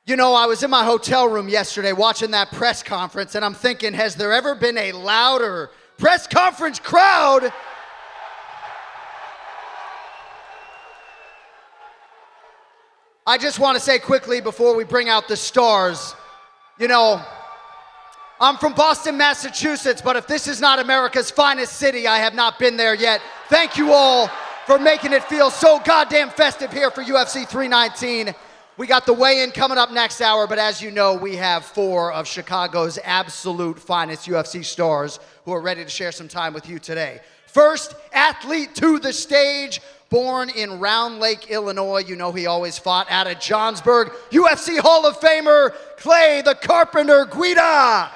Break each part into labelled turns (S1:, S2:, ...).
S1: You know, I was in my hotel room yesterday watching that press conference, and I'm thinking, has there ever been a louder press conference crowd? I just want to say quickly before we bring out the stars, you know, I'm from Boston, Massachusetts, but if this is not America's finest city, I have not been there yet. Thank you all for making it feel so goddamn festive here for UFC 319. We got the weigh-in coming up next hour, but as you know, we have 4 of Chicago's absolute finest UFC stars who are ready to share some time with you today. First athlete to the stage, born in Round Lake, Illinois. You know he always fought out of Johnsburg. UFC Hall of Famer, Clay the Carpenter Guida.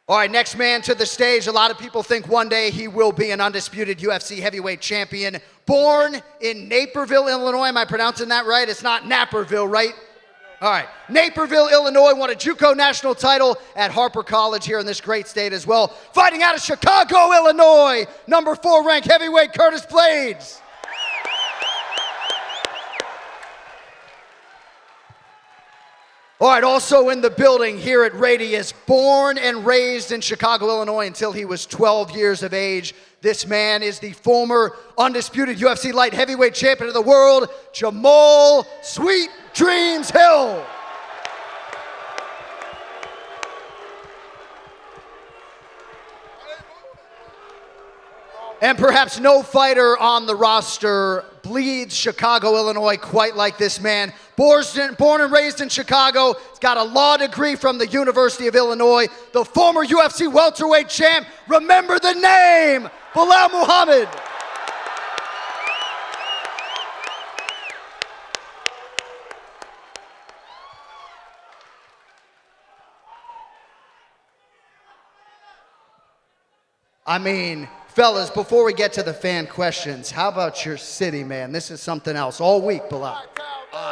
S1: All right, next man to the stage. A lot of people think one day he will be an undisputed UFC heavyweight champion. Born in Naperville, Illinois. Am I pronouncing that right? It's not Naperville, right? All right. Naperville, Illinois, won a JUCO national title at Harper College here in this great state as well. Fighting out of Chicago, Illinois, number 4 ranked heavyweight Curtis Blaydes. All right, also in the building here at Radius, born and raised in Chicago, Illinois until he was 12 years of age. This man is the former undisputed UFC light heavyweight champion of the world, Jamahal Sweet Dreams Hill. And perhaps no fighter on the roster bleeds Chicago, Illinois quite like this man. Born and raised in Chicago, he's got a law degree from the University of Illinois. The former UFC welterweight champ, remember the name, Belal Muhammad. I mean, fellas, before we get to the fan questions, how about your city, man? This is something else. All week, Belal.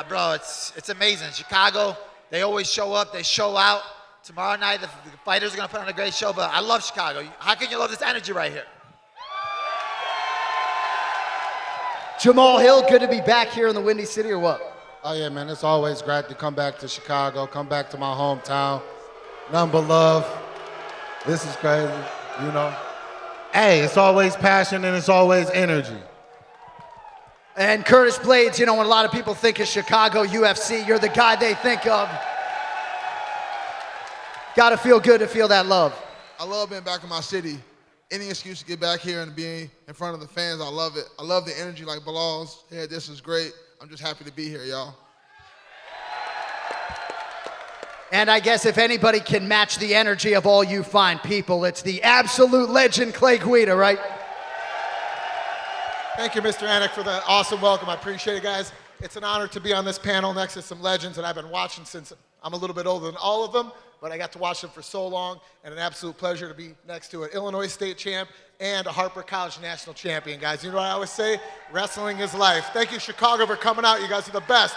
S2: Bro, it's amazing. Chicago, they always show up. They show out. Tomorrow night, the fighters are going to put on a great show, but I love Chicago. How can you love this energy right here?
S1: Jamahal Hill, good to be back here in the Windy City, or what?
S3: Oh, yeah, man. It's always great to come back to Chicago, come back to my hometown. Nothing but love. This is crazy, you know. Hey, it's always passion and it's always energy.
S1: And Curtis Blaydes, you know, when a lot of people think of Chicago UFC, you're the guy they think of. Gotta feel good to feel that love.
S4: I love being back in my city. Any excuse to get back here and be in front of the fans, I love it. I love the energy like Belal's. Yeah, this is great. I'm just happy to be here, y'all.
S1: And I guess if anybody can match the energy of all you fine people, it's the absolute legend, Clay Guida, right?
S5: Thank you, Mr. Anik, for the awesome welcome. I appreciate it, guys. It's an honor to be on this panel next to some legends that I've been watching since I'm a little bit older than all of them, but I got to watch them for so long, and an absolute pleasure to be next to an Illinois state champ and a Harper College national champion, guys. You know what I always say? Wrestling is life. Thank you, Chicago, for coming out. You guys are the best.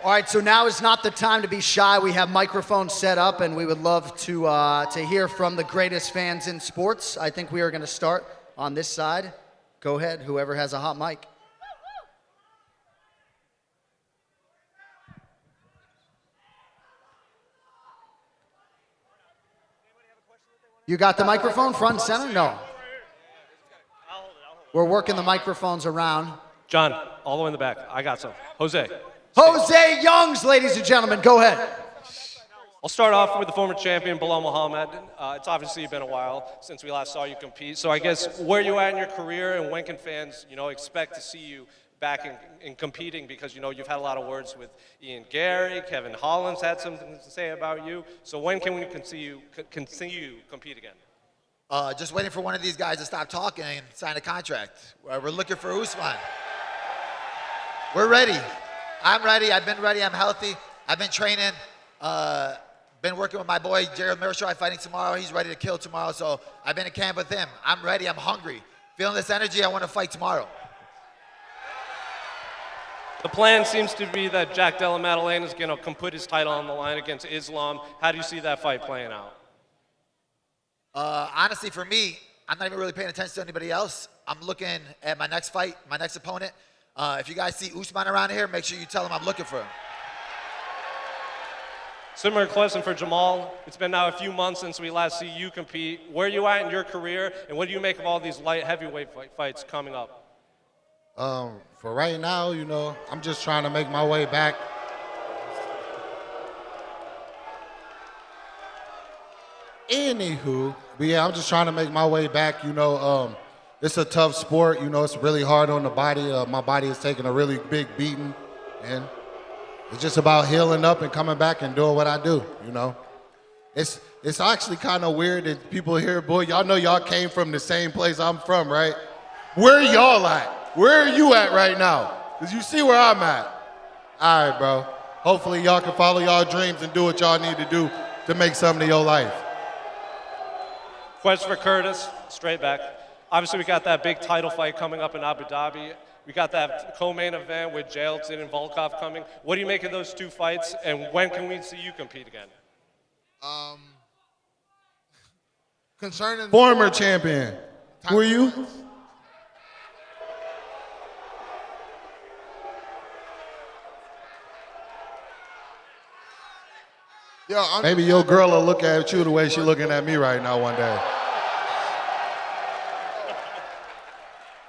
S1: All right, so now is not the time to be shy. We have microphones set up, and we would love to hear from the greatest fans in sports. I think we are going to start on this side. Go ahead, whoever has a hot mic. You got the microphone front and center? No. We're working the microphones around.
S6: John, all the way in the back. I got some. Jose.
S1: Jose Youngs, ladies and gentlemen, go ahead.
S6: I'll start off with the former champion, Belal Muhammad. It's obviously been a while since we last saw you compete. So I guess where you at in your career, and when can fans, expect to see you back in competing? Because, you've had a lot of words with Ian Gary, Kevin Holland's had something to say about you. So when can we see you compete again?
S2: Just waiting for one of these guys to stop talking and sign a contract. We're looking for Usman. We're ready. I'm ready. I've been ready. I'm healthy. I've been training. Been working with my boy, Jared Mershaw, fighting tomorrow. He's ready to kill tomorrow, so I've been in camp with him. I'm ready. I'm hungry. Feeling this energy, I want to fight tomorrow.
S6: The plan seems to be that Jack Della Maddalena is going to put his title on the line against Islam. How do you see that fight playing out?
S2: Honestly, for me, I'm not even really paying attention to anybody else. I'm looking at my next fight, my next opponent. If you guys see Usman around here, make sure you tell him I'm looking for him.
S6: Similar question for Jamal. It's been now a few months since we last see you compete. Where are you at in your career, and what do you make of all these light heavyweight fights coming up?
S3: For right now, you know, I'm just trying to make my way back. Anywho, but yeah, I'm just trying to make my way back. You know, it's a tough sport. You know, it's really hard on the body. My body is taking a really big beating, and it's just about healing up and coming back and doing what I do. You know, it's actually kind of weird that people here, boy, y'all know y'all came from the same place I'm from, right? Where y'all at? Where are you at right now? Because you see where I'm at. All right, bro. Hopefully y'all can follow y'all dreams and do what y'all need to do to make something of your life.
S6: Question for Curtis, straight back. Obviously, we got that big title fight coming up in Abu Dhabi. We got that co-main event with Jailton and Volkov coming. What do you make of those two fights, and when can we see you compete again?
S4: Concerning
S3: Former champion. Who are you?
S4: Yo,
S3: Maybe your girl will look at you the way she's looking at me right now one day.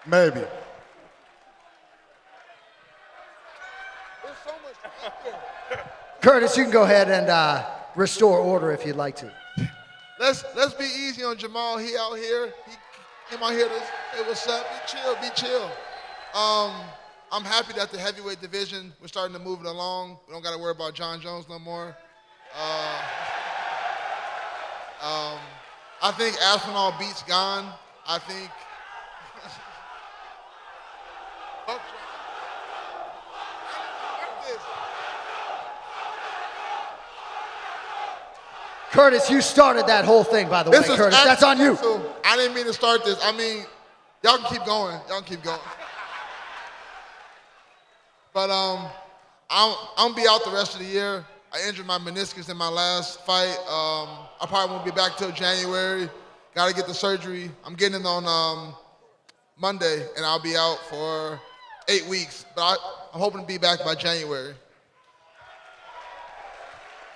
S3: Maybe.
S4: There's so much people.
S1: Curtis, you can go ahead and restore order if you'd like to.
S4: Let's be easy on Jamal. He out here. He came out here to say what's up. Be chill. I'm happy that the heavyweight division, we're starting to move it along. We don't got to worry about Jon Jones no more. I think Aspinall beats Gone. I think. Fuck this.
S1: Curtis, you started that whole thing, by the way,
S4: This is
S1: Curtis. That's on you.
S4: so I didn't mean to start this. I mean, y'all can keep going. Y'all can keep going. But I'm gonna be out the rest of the year. I injured my meniscus in my last fight. I probably won't be back till January. Got to get the surgery. I'm getting it on Monday, and I'll be out for 8 weeks. But I'm hoping to be back by January.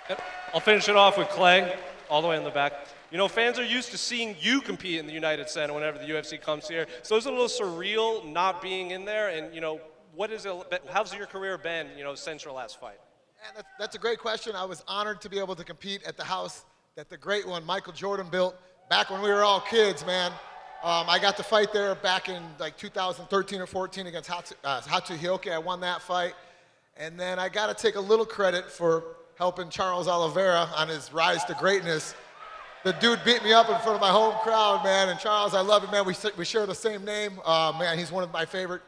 S6: Yep. I'll finish it off with Clay, all the way in the back. You know, fans are used to seeing you compete in the United Center whenever the UFC comes here. So it's a little surreal not being in there. And, you know, how's your career been, you know, since your last fight?
S5: Man, that's a great question. I was honored to be able to compete at the house that the great one, Michael Jordan, built back when we were all kids, man. I got to fight there back in like 2013 or 14 against Hatu Hioke. I won that fight. And then I got to take a little credit for helping Charles Oliveira on his rise to greatness. The dude beat me up in front of my home crowd, man. And Charles, I love him, man. We share the same name. Man, he's one of my favorite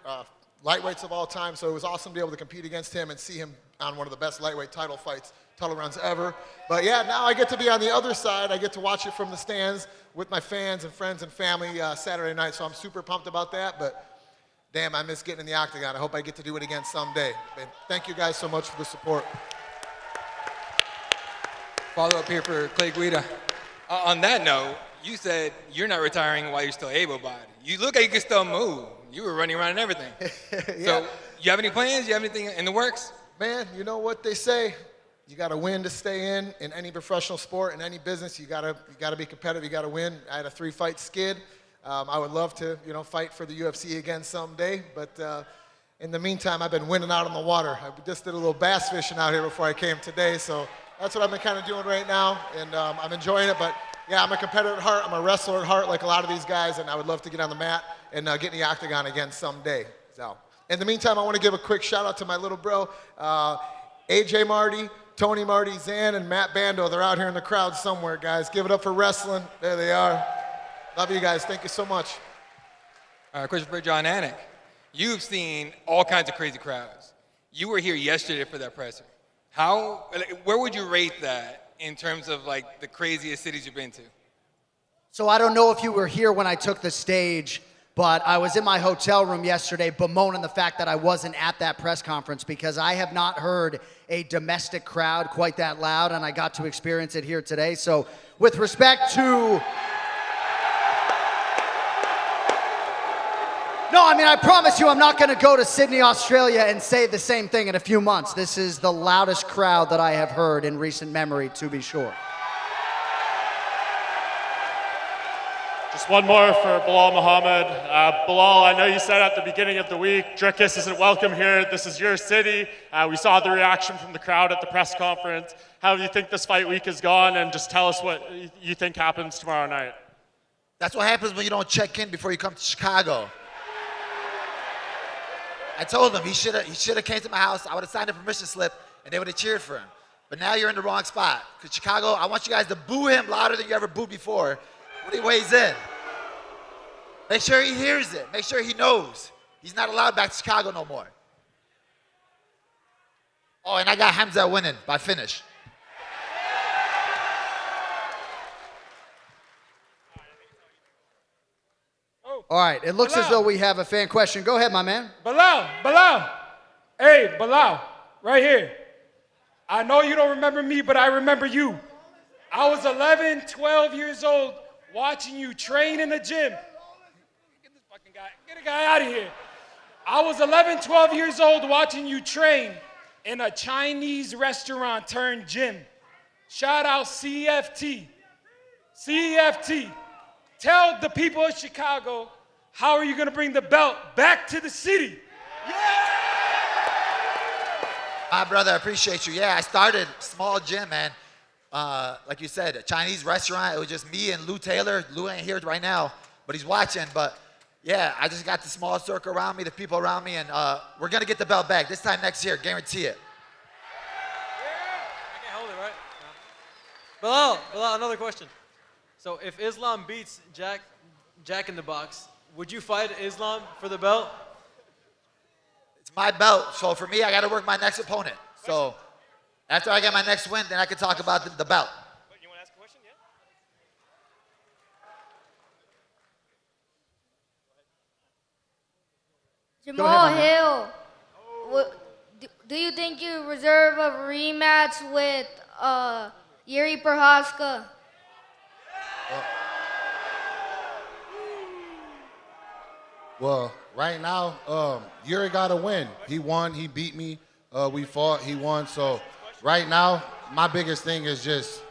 S5: lightweights of all time. So it was awesome to be able to compete against him and see him on one of the best lightweight title runs ever. But yeah, now I get to be on the other side. I get to watch it from the stands with my fans and friends and family Saturday night. So I'm super pumped about that. But damn, I miss getting in the octagon. I hope I get to do it again someday. And thank you guys so much for the support.
S7: Follow up here for Clay Guida. On that note, you said you're not retiring while you're still able-bodied. You look like you can still move. You were running around and everything.
S5: Yeah.
S7: So you have any plans? You have anything in the works?
S5: Man, you know what they say. You got to win to stay in any professional sport, in any business. You got to be competitive. You got to win. I had a 3-fight skid. I would love to, you know, fight for the UFC again someday. But in the meantime, I've been winning out on the water. I just did a little bass fishing out here before I came today. So that's what I've been kind of doing right now, and I'm enjoying it. But yeah, I'm a competitor at heart. I'm a wrestler at heart, like a lot of these guys, and I would love to get on the mat and get in the octagon again someday. So in the meantime, I want to give a quick shout out to my little bro, AJ Marty, Tony Marty, Zan, and Matt Bando. They're out here in the crowd somewhere, guys. Give it up for wrestling. There they are. Love you guys. Thank you so much.
S7: Question for Jon Anik. You've seen all kinds of crazy crowds. You were here yesterday for that presser. Where would you rate that in terms of like the craziest cities you've been to?
S1: So I don't know if you were here when I took the stage, but I was in my hotel room yesterday bemoaning the fact that I wasn't at that press conference because I have not heard a domestic crowd quite that loud, and I got to experience it here today. So with respect to No, I mean, I promise you I'm not going to go to Sydney, Australia and say the same thing in a few months. This is the loudest crowd that I have heard in recent memory, to be sure.
S8: Just one more for Belal Muhammad. Belal, I know you said at the beginning of the week, Dricus isn't welcome here. This is your city. We saw the reaction from the crowd at the press conference. How do you think this fight week has gone? And just tell us what you think happens tomorrow night.
S2: That's what happens when you don't check in before you come to Chicago. I told him he should have came to my house. I would have signed a permission slip, and they would have cheered for him. But now you're in the wrong spot. Because Chicago, I want you guys to boo him louder than you ever booed before when he weighs in. Make sure he hears it. Make sure he knows. He's not allowed back to Chicago no more. Oh, and I got Hamza winning by finish.
S1: All right, it looks as though we have a fan question. Go ahead, my man.
S9: Belal. Hey, Belal, right here. I know you don't remember me, but I remember you. I was 11, 12 years old watching you train in the gym. Get this fucking guy, get a guy out of here. I was 11, 12 years old watching you train in a Chinese restaurant turned gym. Shout out CFT. CFT. Tell the people of Chicago, how are you going to bring the belt back to the city?
S2: My brother, I appreciate you. Yeah, I started small gym, man. Like you said, a Chinese restaurant. It was just me and Lou Taylor. Lou ain't here right now, but he's watching. But yeah, I just got the small circle around me, the people around me, and we're going to get the belt back. This time next year, guarantee it.
S10: I can't hold it, right? Belal, another question. So if Islam beats Jack in the Box, would you fight Islam for the belt?
S2: It's my belt, so for me, I got to work my next opponent. So after I get my next win, then I can talk about the belt.
S8: You want to ask a question? Yeah?
S11: Jamahal Hill, do you think you reserve a rematch with Yuri Prochazka?
S3: Well, right now, Yuri got to win. He won. He beat me. We fought. He won. So right now, my biggest thing is just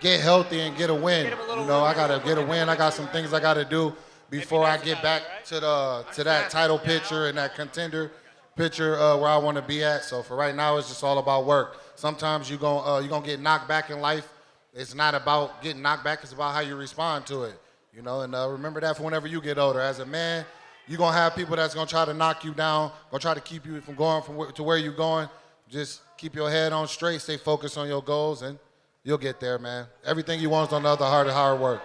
S3: get healthy and get a win. You know, I got to get a win. I got some things I got to do before I get back to that title picture and that contender picture where I want to be at. So for right now, it's just all about work. Sometimes you're gonna get knocked back in life. It's not about getting knocked back. It's about how you respond to it. You know, and remember that for whenever you get older. As a man, you're going to have people that's going to try to knock you down, going to try to keep you from going to where you're going. Just keep your head on straight, stay focused on your goals, and you'll get there, man. Everything you want is on the other hard work.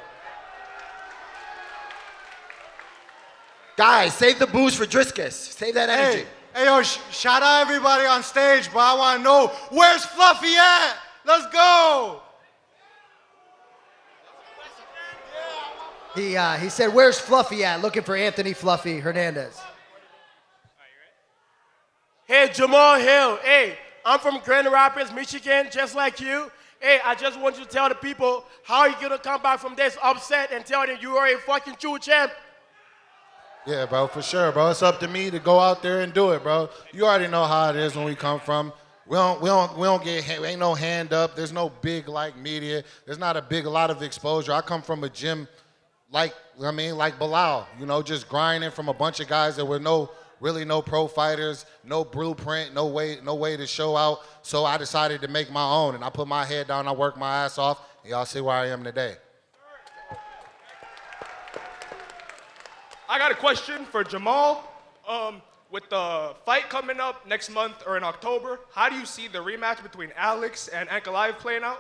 S2: Guys, save the booze for Dricus. Save that energy.
S5: Hey, yo, shout out everybody on stage, but I want to know, where's Fluffy at? Let's go.
S1: He said, where's Fluffy at? Looking for Anthony Fluffy Hernandez.
S12: Hey, Jamahal Hill. Hey, I'm from Grand Rapids, Michigan, just like you. Hey, I just want you to tell the people how you going to come back from this upset and tell them you are a fucking true champ.
S3: Yeah, bro, for sure, bro. It's up to me to go out there and do it, bro. You already know how it is when we come from. We don't get, ain't no hand up. There's no big, like, media. There's not a lot of exposure. I come from a gym like Belal, you know, just grinding from a bunch of guys that were really no pro fighters, no blueprint, no way to show out. So I decided to make my own, and I put my head down, I worked my ass off, and y'all see where I am today.
S13: I got a question for Jamahal. With the fight coming up next month or in October, how do you see the rematch between Alex and Ankalaev playing out?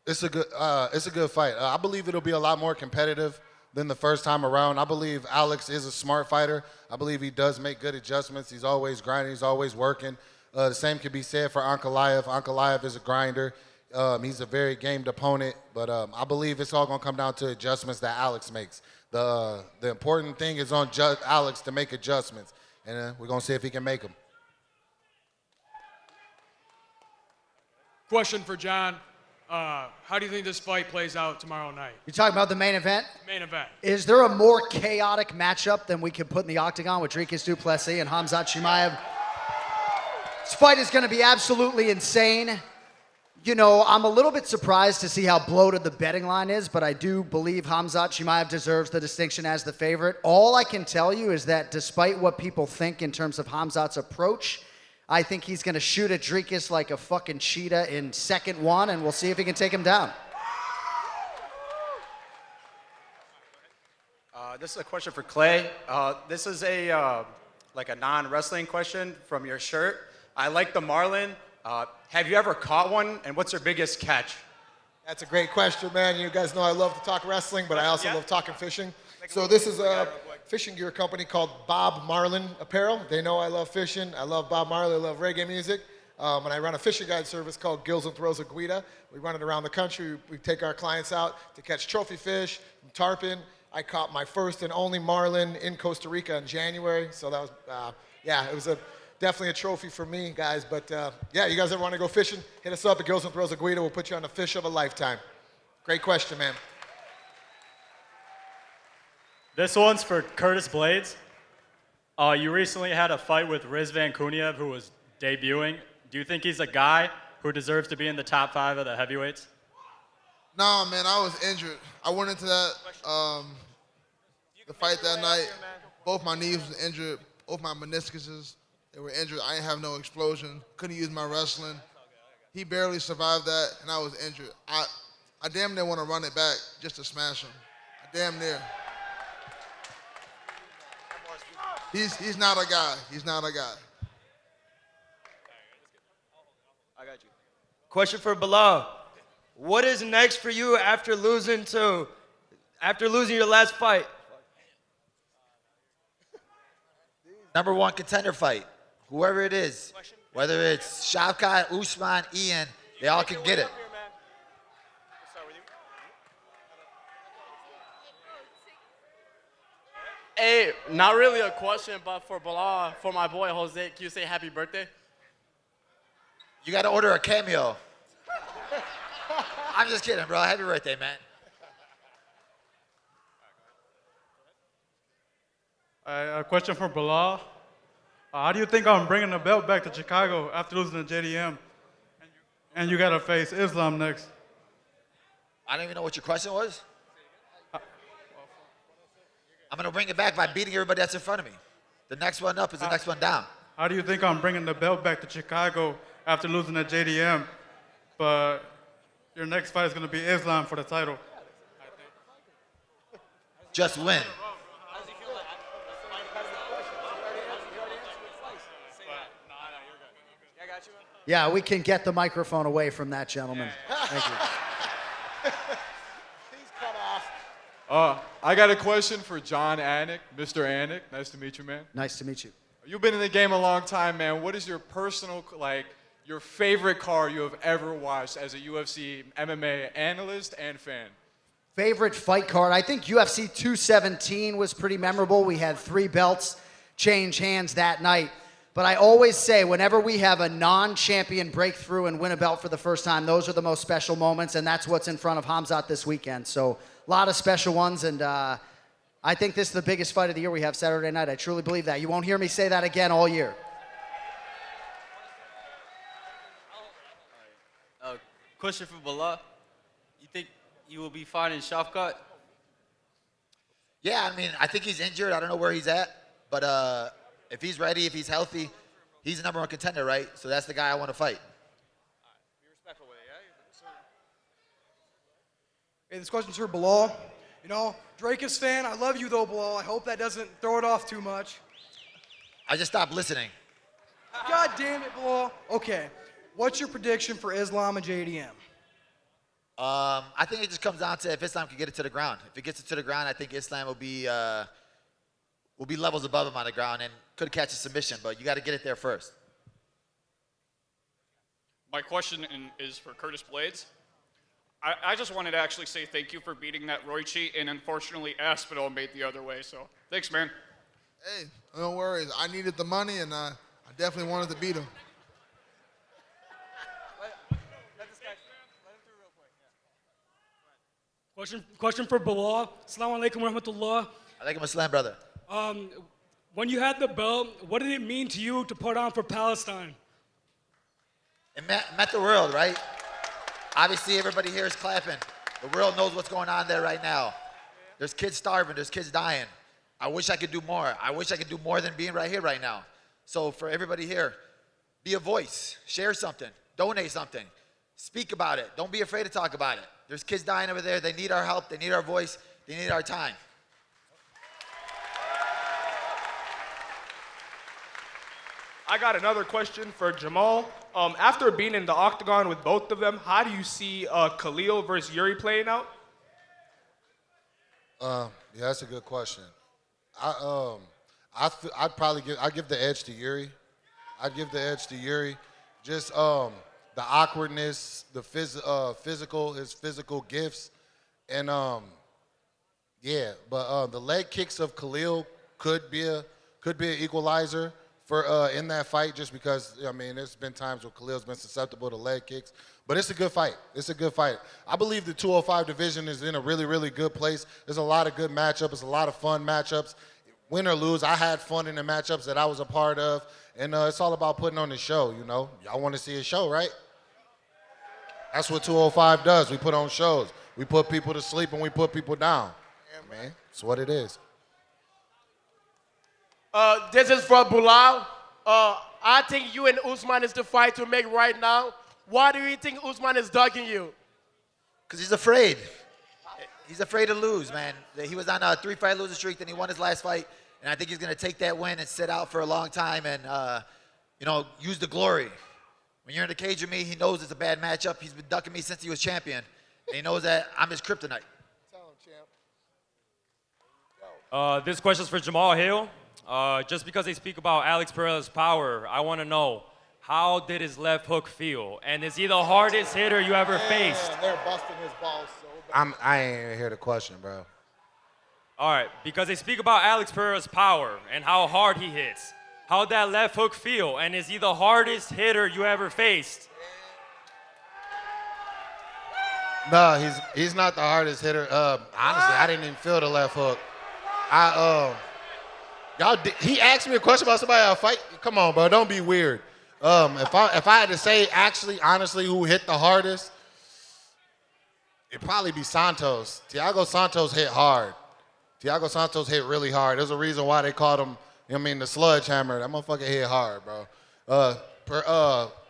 S3: It's a good fight. I believe it'll be a lot more competitive than the first time around. I believe Alex is a smart fighter. I believe he does make good adjustments. He's always grinding. He's always working. The same can be said for Ankalaev. Ankalaev is a grinder. He's a very gamed opponent, but I believe it's all going to come down to adjustments that Alex makes. The important thing is on Alex to make adjustments, and we're going to see if he can make them.
S14: Question for Jon.
S9: How do you think this fight plays out tomorrow night?
S1: You're talking about the main event?
S9: Main event.
S1: Is there a more chaotic matchup than we could put in the octagon with Dricus Du Plessis and Khamzat Chimaev? This fight is going to be absolutely insane. You know, I'm a little bit surprised to see how bloated the betting line is, but I do believe Khamzat Chimaev deserves the distinction as the favorite. All I can tell you is that despite what people think in terms of Khamzat's approach, I think he's going to shoot at Dricus like a fucking cheetah in second one, and we'll see if he can take him down.
S14: This is a question for Clay. This is a like a non-wrestling question from your shirt. I like the marlin. Have you ever caught one, and what's your biggest catch?
S5: That's a great question, man. You guys know I love to talk wrestling, but I also love talking fishing. So this is a fishing gear company called Bob Marlin Apparel. They know I love fishing. I love Bob Marley. I love reggae music. And I run a fishing guide service called Gills and Throws of Guida. We run it around the country. We take our clients out to catch trophy fish, tarpon. I caught my first and only marlin in Costa Rica in January. So that was, it was definitely a trophy for me, guys. But yeah, you guys ever want to go fishing? Hit us up at Gills and Throws of Guida. We'll put you on the fish of a lifetime. Great question, man.
S15: This one's for Curtis Blaydes. You recently had a fight with Rizvan Kuniev, who was debuting. Do you think he's a guy who deserves to be in the top 5 of the heavyweights?
S4: Nah, man, I was injured. I went into that the fight that night. Both my knees was injured. Both my meniscuses, they were injured. I didn't have no explosion. Couldn't use my wrestling. He barely survived that, and I was injured. I damn near want to run it back just to smash him. I damn near. He's not a guy. He's not a guy.
S16: I got you. Question for Belal. What is next for you after losing your last fight?
S2: #1 contender fight. Whoever it is, whether it's Shavkat, Usman, Ian, they all can get it.
S12: Hey, not really a question, but for Belal, for my boy Jose, can you say happy birthday?
S2: You got to order a cameo. I'm just kidding, bro. Happy birthday, man.
S17: A question for Belal. How do you think I'm bringing the belt back to Chicago after losing to JDM? And you got to face Islam next.
S2: I don't even know what your question was. I'm going to bring it back by beating everybody that's in front of me. The next one up is the next one down.
S17: How do you think I'm bringing the belt back to Chicago after losing to JDM? But your next fight is going to be Islam for the title.
S2: Just win.
S1: Yeah, we can get the microphone away from that gentleman. Thank you.
S18: I got a question for Jon Anik, Mr. Anik. Nice to meet you, man.
S1: Nice to meet you.
S18: You've been in the game a long time, man. What is your personal, your favorite card you have ever watched as a UFC MMA analyst and fan?
S1: Favorite fight card? I think UFC 217 was pretty memorable. We had 3 belts change hands that night. But I always say, whenever we have a non-champion breakthrough and win a belt for the first time, those are the most special moments, and that's what's in front of Khamzat this weekend. So a lot of special ones, and I think this is the biggest fight of the year we have Saturday night. I truly believe that. You won't hear me say that again all year.
S16: Question for Belal. You think you will be fine in Shavkat?
S2: Yeah, I mean, I think he's injured. I don't know where he's at. But if he's ready, if he's healthy, he's the #1 contender, right? So that's the guy I want to fight.
S19: Hey, this question's for Belal. You know, Dricus fan, I love you though, Belal. I hope that doesn't throw it off too much.
S2: I just stopped listening.
S19: God damn it, Belal. Okay, what's your prediction for Islam and JDM?
S2: I think it just comes down to if Islam can get it to the ground. If it gets it to the ground, I think Islam will be levels above him on the ground and could catch a submission, but you got to get it there first.
S20: My question is for Curtis Blaydes. I just wanted to actually say thank you for beating that Roy cheat, and unfortunately Aspinall made the other way, so thanks, man.
S4: Hey, no worries. I needed the money, and I definitely wanted to beat him.
S9: Question for Belal. Assalamu alaikum wa rahmatullah.
S2: Alaikum assalam, brother.
S9: When you had the belt, what did it mean to you to put on for Palestine?
S2: It met the world, right? Obviously, everybody here is clapping. The world knows what's going on there right now. There's kids starving. There's kids dying. I wish I could do more. I wish I could do more than being right here right now. So for everybody here, be a voice. Share something. Donate something. Speak about it. Don't be afraid to talk about it. There's kids dying over there. They need our help. They need our voice. They need our time.
S13: I got another question for Jamal. After being in the octagon with both of them, how do you see Khalil versus Yuri playing out?
S3: Yeah, that's a good question. I'd give the edge to Yuri. I'd give the edge to Yuri. Just the awkwardness, the his physical gifts, and yeah. But the leg kicks of Khalil could be an equalizer for in that fight, just because I mean there's been times where Khalil's been susceptible to leg kicks. But it's a good fight. It's a good fight. I believe the 205 division is in a really, really good place. There's a lot of good matchups. It's a lot of fun matchups. Win or lose, I had fun in the matchups that I was a part of. And it's all about putting on the show, you know. Y'all want to see a show, right? That's what 205 does. We put on shows. We put people to sleep and we put people down. Yeah, man. That's what it is.
S12: This is for Belal. I think you and Usman is the fight to make right now. Why do you think Usman is ducking you?
S2: Because he's afraid. He's afraid to lose, man. He was on a 3-fight losing streak, then he won his last fight, and I think he's going to take that win and sit out for a long time and, use the glory. When you're in the cage with me, he knows it's a bad matchup. He's been ducking me since he was champion, and he knows that I'm his kryptonite.
S21: This question's for Jamahal Hill. Just because they speak about Alex Pereira's power, I want to know, how did his left hook feel? And is he the hardest hitter you ever faced?
S5: They're busting his balls so bad.
S3: I ain't even hear the question, bro.
S21: All right, because they speak about Alex Pereira's power and how hard he hits. How'd that left hook feel? And is he the hardest hitter you ever faced?
S3: No, he's not the hardest hitter. Honestly, I didn't even feel the left hook. He asked me a question about somebody I fight. Come on, bro, don't be weird. If I had to say honestly, who hit the hardest, it'd probably be Santos. Thiago Santos hit hard. Thiago Santos hit really hard. There's a reason why they called him, the sludge hammer. That motherfucker hit hard, bro.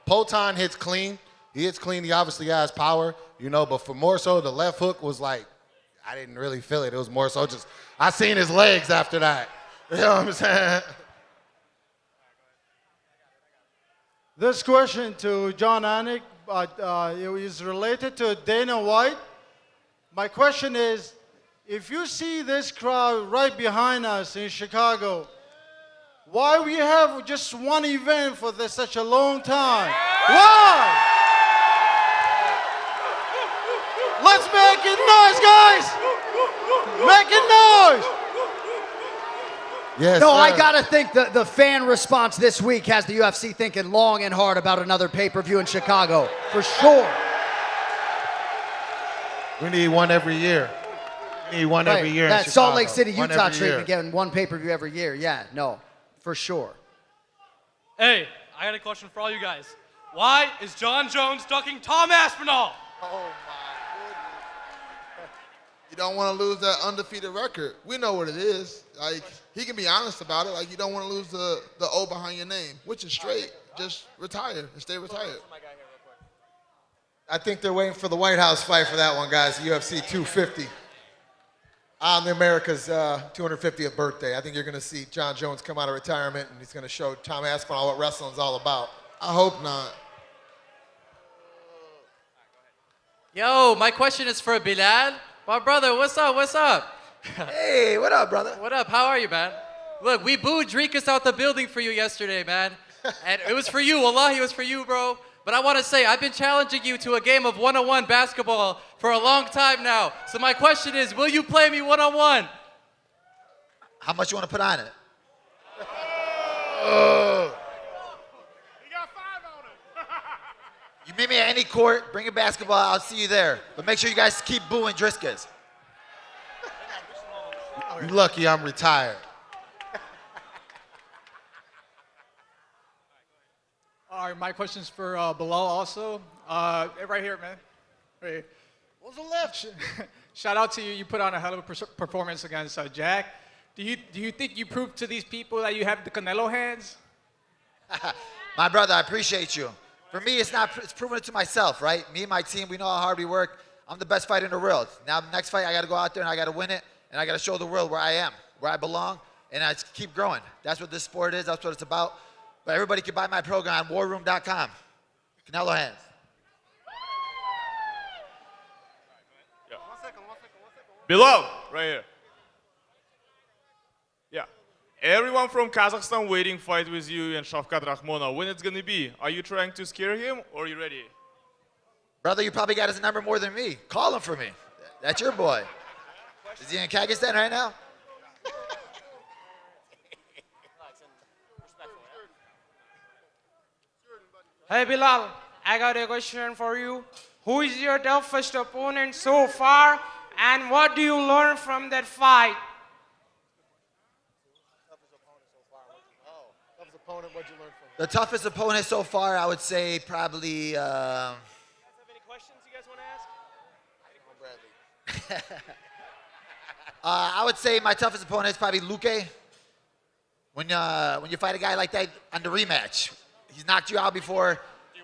S3: Potan hits clean. He hits clean. He obviously has power, but for more so, the left hook was like, I didn't really feel it. It was more so just, I seen his legs after that. You know what I'm saying?
S22: This question to Jon Anik, it is related to Dana White. My question is, if you see this crowd right behind us in Chicago, why we have just one event for such a long time? Why? Let's make it noise, guys! Make it noise!
S3: Yes,
S1: no,
S3: sir.
S1: I gotta think the fan response this week has the UFC thinking long and hard about another pay-per-view in Chicago, for sure.
S3: We need one every year. We need one every year.
S1: That
S3: in
S1: Salt
S3: Chicago.
S1: Lake City,
S3: One
S1: Utah
S3: every year.
S1: treatment, getting one pay-per-view every year. Yeah, no, for sure.
S23: Hey, I got a question for all you guys. Why is Jon Jones ducking Tom Aspinall?
S5: Oh,
S4: You don't want to lose that undefeated record. We know what it is. Like, he can be honest about it. Like, you don't want to lose the O behind your name, which is straight. Just retire and stay retired.
S5: I think they're waiting for the White House fight for that one, guys. UFC 250. On the America's 250th birthday. I think you're going to see Jon Jones come out of retirement, and he's going to show Tom Aspinall what wrestling's all about.
S4: I hope not.
S10: Yo, my question is for Belal. My brother, what's up? What's up?
S2: Hey, what up, brother?
S10: What up? How are you, man? Look, we booed Dricus out the building for you yesterday, man. And it was for you. Wallahi, it was for you, bro. But I want to say, I've been challenging you to a game of one-on-one basketball for a long time now. So my question is, will you play me one-on-one?
S2: How much you want to put on it? You meet me at any court, bring a basketball, I'll see you there. But make sure you guys keep booing Dricus.
S3: You lucky I'm retired.
S6: All right, my question's for Belal also. Right here, man. Right here.
S5: What's the left?
S6: Shout out to you. You put on a hell of a performance against Jack. Do you think you proved to these people that you have the Canelo hands?
S2: My brother, I appreciate you. For me, it's proving it to myself, right? Me and my team, we know how hard we work. I'm the best fighter in the world. Now, the next fight, I got to go out there and I got to win it, and I got to show the world where I am, where I belong, and I just keep growing. That's what this sport is. That's what it's about. But everybody can buy my program on warroom.com. Canelo hands.
S13: Belal, right here. Yeah. Everyone from Kazakhstan waiting fight with you and Shavkat Rakhmonov. When it's gonna be? Are you trying to scare him or are you ready?
S2: Brother, you probably got his number more than me. Call him for me. That's your boy. Is he in Kazakhstan right now?
S7: Hey Belal, I got a question for you. Who is your toughest opponent so far, and what do you learn from that fight?
S5: Opponent, what'd you learn from
S2: The toughest opponent so far, I would say probably.
S12: Have any questions you guys want to ask?
S2: I would say my toughest opponent is probably Luque. When you fight a guy like that on the rematch, he's knocked you out before.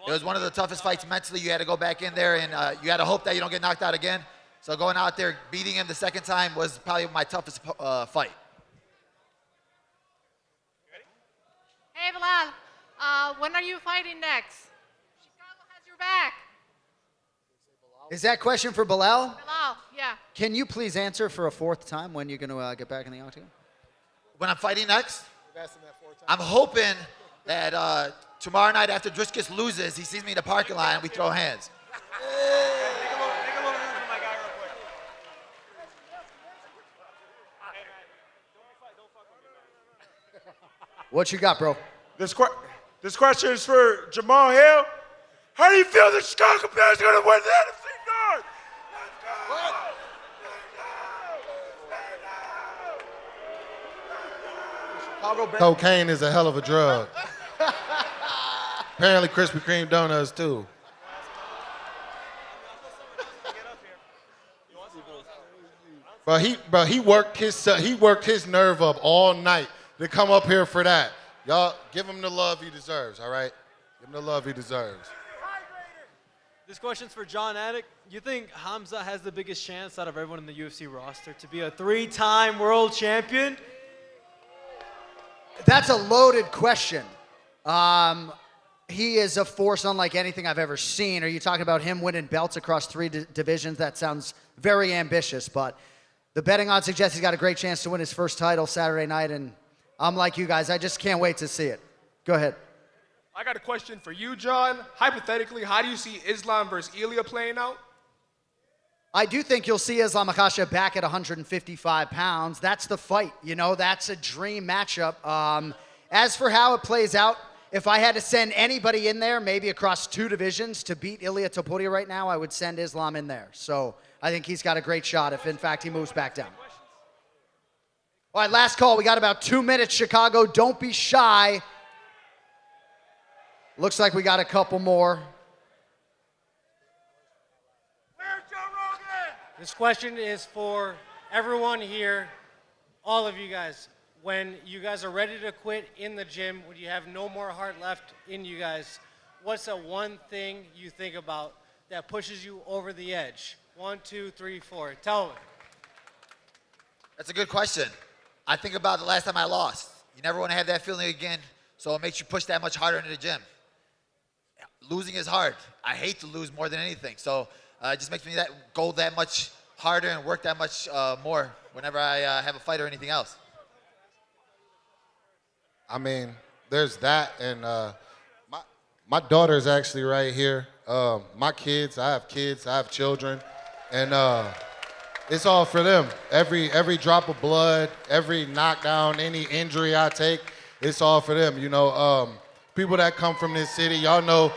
S2: It was one of the toughest fights mentally. You had to go back in there, and you had to hope that you don't get knocked out again. So going out there, beating him the second time was probably my toughest fight.
S8: Hey, Belal, when are you fighting next? Chicago has your back.
S1: Is that question for Belal?
S8: Belal, yeah.
S1: Can you please answer for a fourth time when you're going to get back in the octagon?
S2: When I'm fighting next, I'm hoping that tomorrow night after Dricus loses, he sees me in the parking lot and we throw hands.
S1: What you got, bro?
S12: This question is for Jamahal Hill. How do you feel the Chicago Bears are going to win the NFC North?
S3: Cocaine is a hell of a drug. Apparently Krispy Kreme donuts too. But he worked his nerve up all night to come up here for that. Y'all give him the love he deserves, all right? Give him the love he deserves.
S24: This question's for Jon Anik. You think Hamza has the biggest chance out of everyone in the UFC roster to be a 3-time world champion?
S1: That's a loaded question. He is a force unlike anything I've ever seen. Are you talking about him winning belts across 3 divisions? That sounds very ambitious, but the betting odds suggest he's got a great chance to win his first title Saturday night, and I'm like you guys. I just can't wait to see it. Go ahead.
S13: I got a question for you, John. Hypothetically, how do you see Islam versus Ilya playing out?
S1: I do think you'll see Islam Makhachev back at 155 pounds. That's the fight. You know, that's a dream matchup. As for how it plays out, if I had to send anybody in there, maybe across 2 divisions to beat Ilia Topuria right now, I would send Islam in there. So I think he's got a great shot if, in fact, he moves back down. All right, last call. We got about 2 minutes, Chicago. Don't be shy. Looks like we got a couple more.
S24: This question is for everyone here, all of you guys. When you guys are ready to quit in the gym, when you have no more heart left in you guys, what's the one thing you think about that pushes you over the edge? 1, 2, 3, 4. Tell me.
S2: That's a good question. I think about the last time I lost. You never want to have that feeling again, so it makes you push that much harder into the gym. Losing is hard. I hate to lose more than anything, so it just makes me go that much harder and work that much more whenever I have a fight or anything else.
S3: I mean, there's that, and my daughter's actually right here. My kids, I have children, and it's all for them. Every drop of blood, every knockdown, any injury I take, it's all for them. You know, people that come from this city, y'all know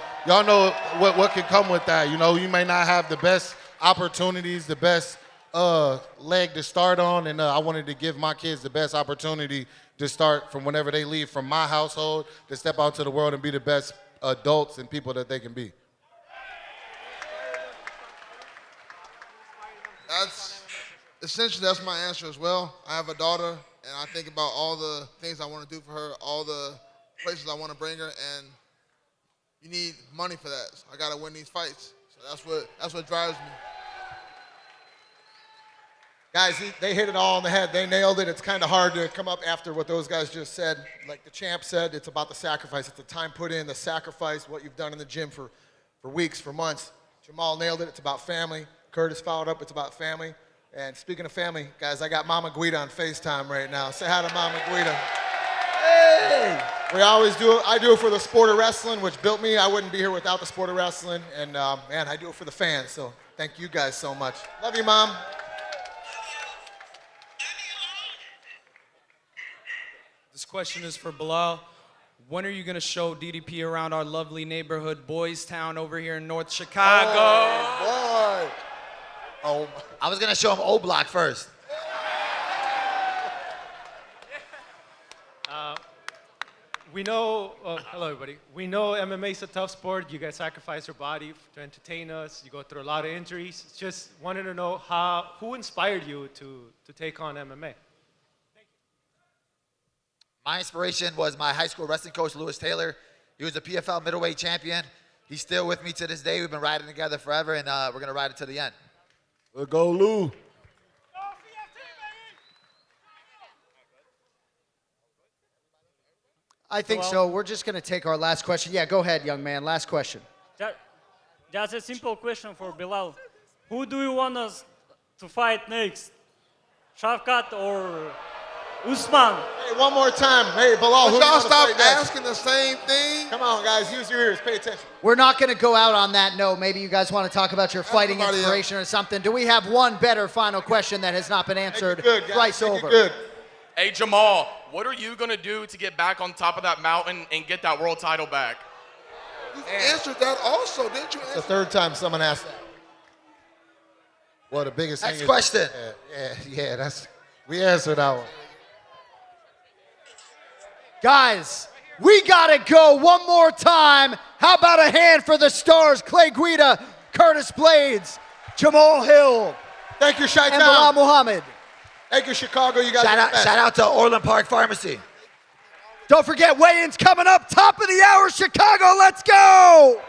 S3: what can come with that. You know, you may not have the best opportunities, the best leg to start on, and I wanted to give my kids the best opportunity to start from whenever they leave from my household to step out to the world and be the best adults and people that they can be.
S4: That's my answer as well. I have a daughter, and I think about all the things I want to do for her, all the places I want to bring her, and you need money for that. So I got to win these fights. So that's what drives me.
S5: Guys, they hit it all on the head. They nailed it. It's kind of hard to come up after what those guys just said. Like the champ said, it's about the sacrifice. It's the time put in, the sacrifice, what you've done in the gym for weeks, for months. Jamal nailed it. It's about family. Curtis followed up. It's about family. And speaking of family, guys, I got Mama Guida on FaceTime right now. Say hi to Mama Guida. Hey! We always do it. I do it for the sport of wrestling, which built me. I wouldn't be here without the sport of wrestling. And, man, I do it for the fans. So thank you guys so much. Love you, Mom.
S11: This question is for Belal. When are you going to show DDP around our lovely neighborhood, Boys Town, over here in North Chicago?
S5: Oh, boy. Oh,
S2: I was going to show him O Block first.
S14: We know, hello everybody. We know MMA is a tough sport. You guys sacrifice your body to entertain us. You go through a lot of injuries. Just wanted to know who inspired you to take on MMA?
S2: My inspiration was my high school wrestling coach, Lewis Taylor. He was a PFL middleweight champion. He's still with me to this day. We've been riding together forever, and we're going to ride it to the end.
S3: Let's go, Lou.
S1: I think so. We're just going to take our last question. Yeah, go ahead, young man. Last question.
S15: Just a simple question for Belal. Who do you want us to fight next? Shavkat or Usman?
S5: Hey, one more time. Hey, Belal, who
S4: Y'all stop
S5: fight next?
S4: asking the same thing.
S5: Come on, guys. Use your ears. Pay attention.
S1: We're not going to go out on that note. Maybe you guys want to talk about your fighting
S4: somebody
S1: inspiration or something. Do we have one better final question that has not been answered thrice over?
S5: Good.
S17: Hey, Jamal, what are you going to do to get back on top of that mountain and get that world title back?
S4: You answered that also, didn't you?
S5: It's the third time someone asked that.
S3: Well, the biggest thing
S2: Next
S3: is...
S2: question.
S3: Yeah, we answered that one.
S1: Guys, we got to go one more time. How about a hand for the stars? Clay Guida, Curtis Blaydes, Jamahal Hill.
S5: Thank you, Shai
S1: and Belal Muhammad.
S5: Thank you, Chicago. You guys
S2: Shout out to Orland Park Pharmacy.
S1: Don't forget, weigh-ins coming up, top of the hour, Chicago. Let's go!